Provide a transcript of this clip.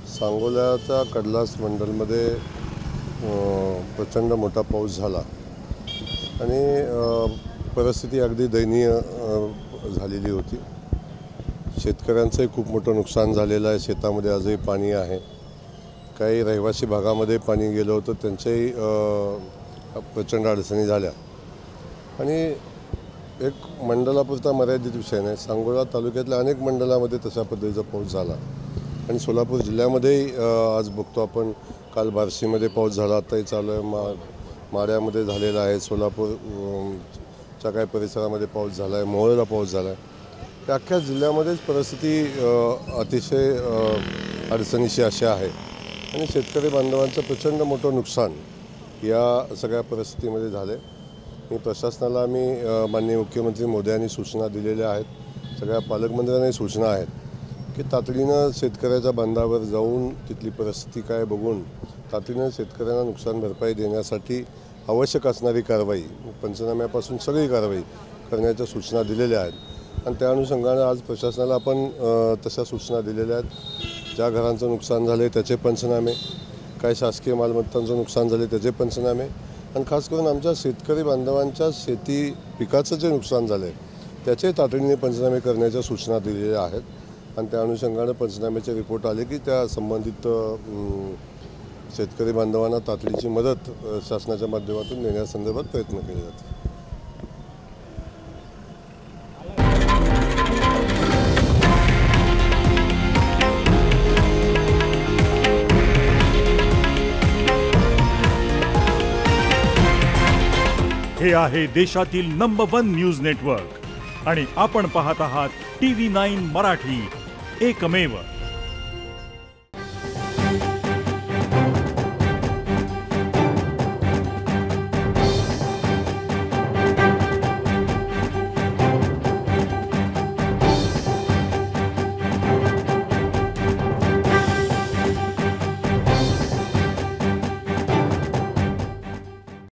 सांगोल्याच्या कडलास मंडलमध्ये प्रचंड मोठा पाऊस झाला आणि परिस्थिती अगदी दयनीय झालेली होती। शेतकऱ्यांचंही खूप मोठं नुकसान झालेलं आहे। शेतामध्ये आजही पाणी आहे। काही रहिवासी भागामध्ये पाणी गेलं होतं, त्यांच्याही प्रचंड अडचणी झाल्या आणि एक मंडलापुरता मर्यादित विषय नाही, सांगोला तालुक्यातल्या अनेक मंडलामध्ये तशा पद्धतीचा पाऊस झाला आणि सोलापूर जिल्ह्यामध्येही आज बघतो आपण, काल बार्शीमध्ये पाऊस झाला, आताही चालू आहे, माड्यामध्ये झालेला आहे, सोलापूरच्या काही परिसरामध्ये पाऊस झाला आहे, मोहोळला पाऊस झाला आहे। त्या अख्ख्या जिल्ह्यामध्येच परिस्थिती अतिशय अडचणीची अशी आहे आणि शेतकरी बांधवांचं प्रचंड मोठं नुकसान या सगळ्या परिस्थितीमध्ये झाले। मी प्रशासनाला आम्ही माननीय मुख्यमंत्री मोदयांनी सूचना दिलेल्या आहेत, सगळ्या पालकमंत्र्यांनी सूचना आहेत की तातडीनं शेतकऱ्याच्या बांधावर जाऊन तिथली परिस्थिती काय बघून तातडीनं शेतकऱ्यांना नुकसान भरपाई देण्यासाठी आवश्यक असणारी कारवाई, पंचनाम्यापासून सगळी कारवाई करण्याच्या सूचना दिलेल्या आहेत आणि त्या अनुषंगाने आज प्रशासनाला आपण तशा सूचना दिलेल्या आहेत। ज्या घरांचं नुकसान झाले त्याचे पंचनामे, काही शासकीय मालमत्तांचं नुकसान झाले त्याचे पंचनामे आणि खास करून आमच्या शेतकरी बांधवांच्या शेती पिकाचं जे नुकसान झालं आहे त्याचे तातडीने पंचनामे करण्याच्या सूचना दिलेल्या आहेत आणि त्या अनुषंगाने पंचनाम्याचे रिपोर्ट आले की त्या संबंधित शेतकरी बांधवांना तातडीची मदत शासनाच्या माध्यमातून देण्यासंदर्भात प्रयत्न केले जातील। हे आहे देशातील नंबर 1 न्यूज नेटवर्क आणि आपण पाहत आहात TV9 मराठी, एकमेव।